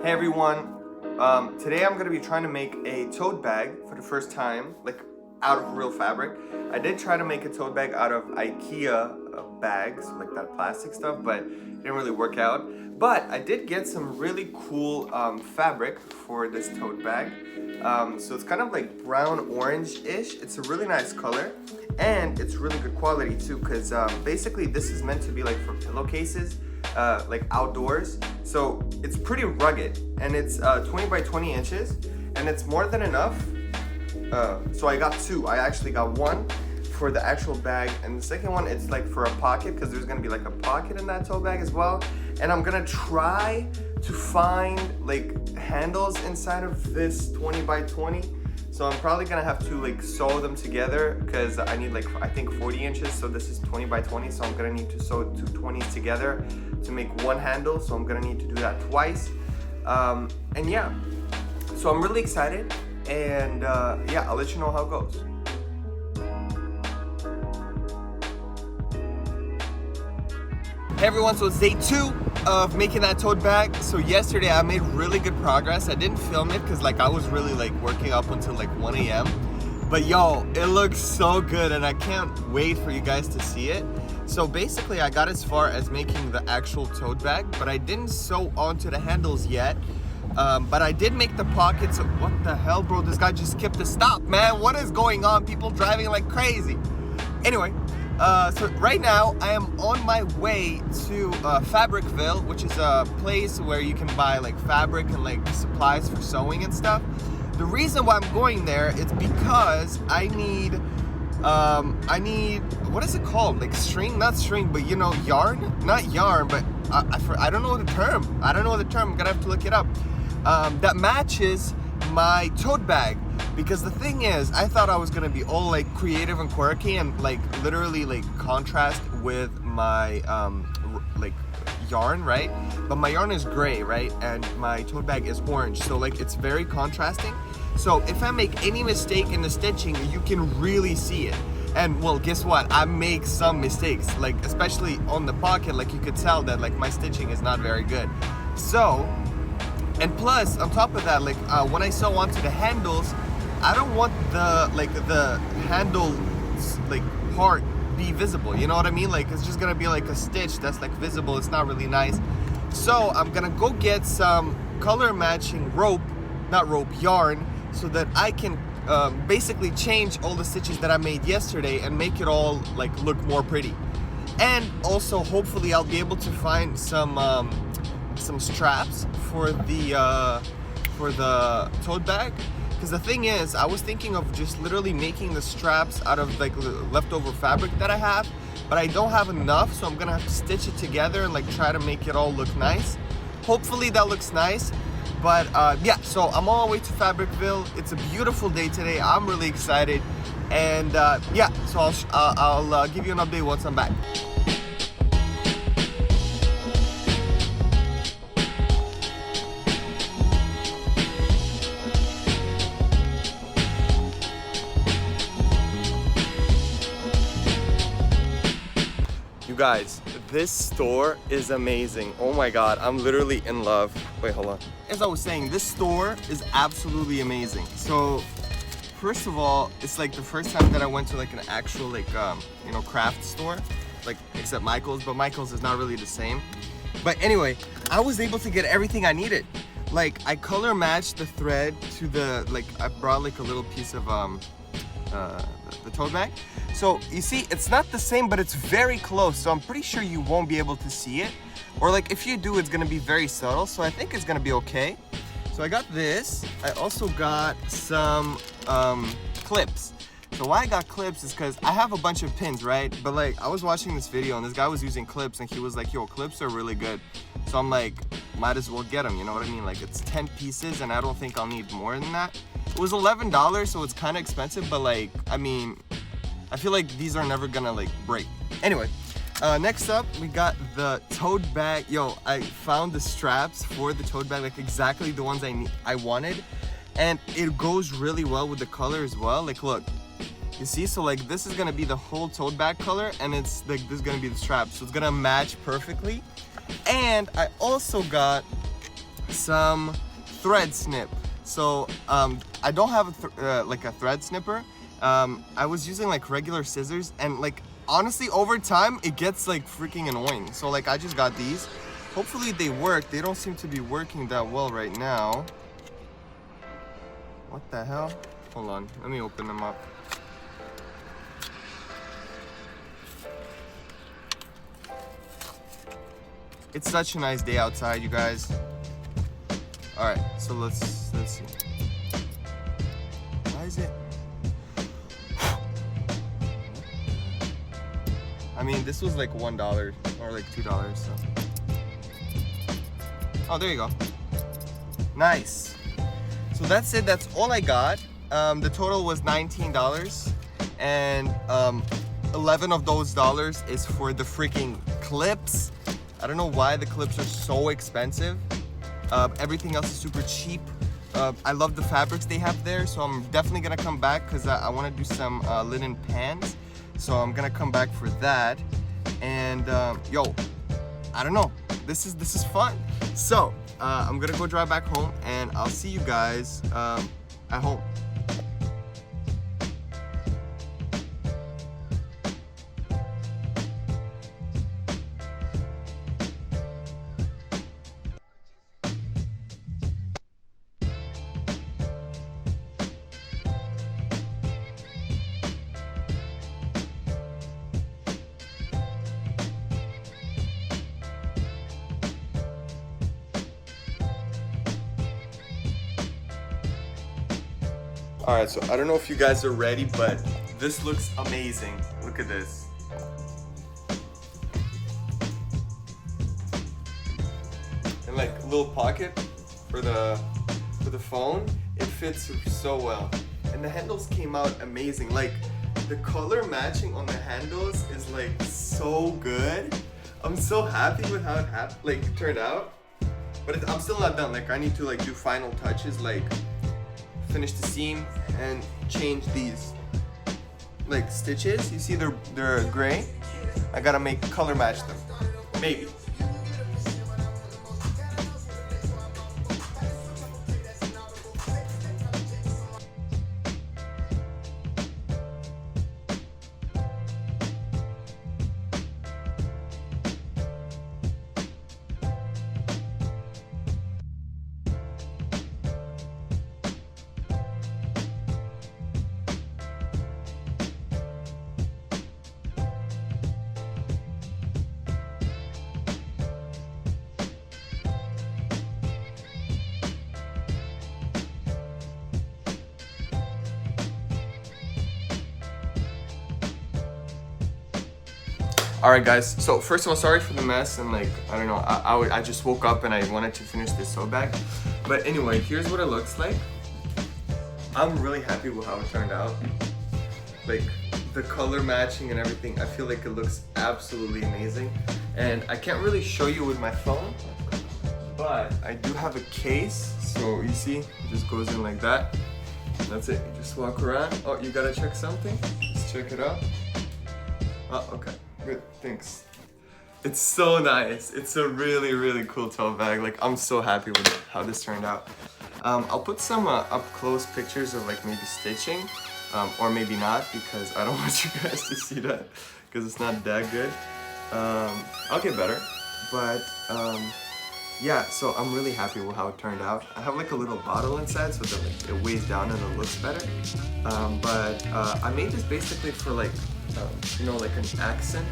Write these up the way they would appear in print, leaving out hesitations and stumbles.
Hey everyone, today I'm going to be trying to make a tote bag for the first time, like out of real fabric. I did try to make a tote bag out of IKEA bags, like that plastic stuff, but it didn't really work out. But I did get some really cool fabric for this tote bag. So it's kind of like brown orange-ish. It's a really nice color and it's really good quality too, because basically this is meant to be like for pillowcases. Like outdoors, so it's pretty rugged, and it's 20 by 20 inches, and it's more than enough. So I got two. I actually got one for the actual bag, and the second one it's like for a pocket, because there's gonna be like a pocket in that tote bag as well. And I'm gonna try to find like handles inside of this 20 by 20. So I'm probably gonna have to like sew them together, because I need like I think 40 inches, so this is 20 by 20, so I'm gonna need to sew two 20s together to make one handle, so I'm gonna need to do that twice. And yeah, so I'm really excited, and yeah, I'll let you know how it goes. Hey everyone, so it's day 2 of making that tote bag. So yesterday I made really good progress. I didn't film it because like I was really like working up until like 1 a.m. But yo, it looks so good and I can't wait for you guys to see it. So basically I got as far as making the actual tote bag, but I didn't sew onto the handles yet. But I did make the pockets. What the hell, bro? This guy just skipped a stop, man. What is going on? People driving like crazy. Anyway. So right now I am on my way to Fabricville, which is a place where you can buy like fabric and like supplies for sewing and stuff. The reason why I'm going there is because I need what is it called? Like string, not string, but you know, yarn, not yarn, but I don't know the term. I don't know the term. I'm gonna have to look it up. That matches my tote bag. Because the thing is, I thought I was gonna be all like creative and quirky and like literally like contrast with my like yarn, right? But my yarn is gray, right? And my tote bag is orange, so like it's very contrasting. So if I make any mistake in the stitching, you can really see it. And well, guess what? I make some mistakes, like especially on the pocket, like you could tell that like my stitching is not very good. So, and plus on top of that, like when I sew onto the handles, I don't want the handle like part be visible, you know what I mean? Like it's just gonna be like a stitch that's like visible. It's not really nice. So I'm gonna go get some color matching yarn, so that I can basically change all the stitches that I made yesterday and make it all like look more pretty. And also hopefully I'll be able to find some straps for the tote bag. Because the thing is, I was thinking of just literally making the straps out of like leftover fabric that I have, but I don't have enough, so I'm gonna have to stitch it together and like try to make it all look nice. Hopefully that looks nice. But yeah, so I'm on my way to Fabricville. It's a beautiful day today. I'm really excited, and yeah, so I'll give you an update once I'm back. Guys, this store is amazing. Oh my god, I'm literally in love. Wait, hold on. As I was saying, this store is absolutely amazing. So first of all, it's like the first time that I went to like an actual like you know, craft store, like except Michael's, but Michael's is not really the same. But anyway, I was able to get everything I needed. Like I color matched the thread to the, like I brought like a little piece of the tote bag. So you see, it's not the same, but it's very close. So I'm pretty sure you won't be able to see it. Or like if you do, it's gonna be very subtle. So I think it's gonna be okay. So I got this. I also got some clips. So why I got clips is because I have a bunch of pins, right? But like I was watching this video and this guy was using clips and he was like, yo, clips are really good. So I'm like, might as well get them, you know what I mean? Like it's 10 pieces and I don't think I'll need more than that. It was $11, so it's kind of expensive, but like, I mean, I feel like these are never gonna like break. Anyway, next up, we got the tote bag. Yo, I found the straps for the tote bag, like exactly the ones I wanted. And it goes really well with the color as well. Like, look, you see? So like, this is gonna be the whole tote bag color, and it's like, this is gonna be the strap. So it's gonna match perfectly. And I also got some thread snip. So I don't have like a thread snipper. I was using like regular scissors, and like honestly over time it gets like freaking annoying. So like I just got these. Hopefully they work. They don't seem to be working that well right now. What the hell? Hold on, let me open them up. It's such a nice day outside, you guys. All right, so let's see. Why is it? I mean, this was like $1 or like $2. So. Oh, there you go. Nice. So that's it. That's all I got. The total was $19, and 11 of those dollars is for the freaking clips. I don't know why the clips are so expensive. Everything else is super cheap. I love the fabrics they have there, so I'm definitely gonna come back because I want to do some linen pants. So I'm gonna come back for that. And yo, I don't know. This is fun. So I'm gonna go drive back home, and I'll see you guys at home. All right, so I don't know if you guys are ready, but this looks amazing. Look at this. And like a little pocket for the phone. It fits so well. And the handles came out amazing. Like the color matching on the handles is like so good. I'm so happy with how it turned out. But I'm still not done. Like I need to like do final touches, like finish the seam and change these like stitches. You see they're gray. I gotta make color match them. Maybe. Alright guys, so first of all, sorry for the mess, and like, I don't know, I just woke up and I wanted to finish this tote bag. But anyway, here's what it looks like. I'm really happy with how it turned out. Like, the color matching and everything, I feel like it looks absolutely amazing. And I can't really show you with my phone, but I do have a case. So you see, it just goes in like that. That's it, you just walk around. Oh, you gotta check something? Let's check it out. Oh, okay. Good, thanks. It's so nice. It's a really, really cool tote bag. Like, I'm so happy with how this turned out. I'll put some up close pictures of like maybe stitching, or maybe not, because I don't want you guys to see that because it's not that good. I'll get better, but yeah, so I'm really happy with how it turned out. I have like a little bottle inside so that like, it weighs down and it looks better. But I made this basically for like you know, like an accent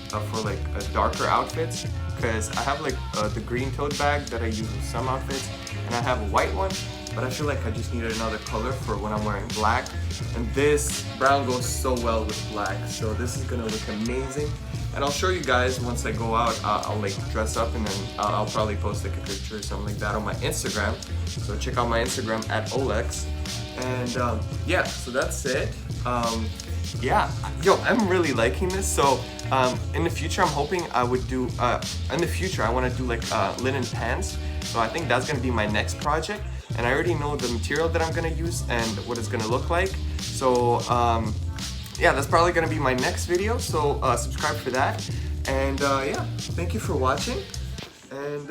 for like darker outfits, because I have like the green tote bag that I use with some outfits, and I have a white one, but I feel like I just needed another color for when I'm wearing black, and this brown goes so well with black, so this is gonna look amazing. And I'll show you guys once I go out. I'll like dress up, and then I'll probably post like a picture or something like that on my Instagram, so check out my Instagram at Olex. And yeah, so that's it. Yeah, yo, I'm really liking this. So in the future, I'm hoping I would do, in the future, I want to do like linen pants. So I think that's going to be my next project. And I already know the material that I'm going to use and what it's going to look like. So yeah, that's probably going to be my next video. So subscribe for that. And yeah, thank you for watching. And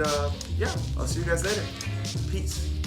yeah, I'll see you guys later. Peace.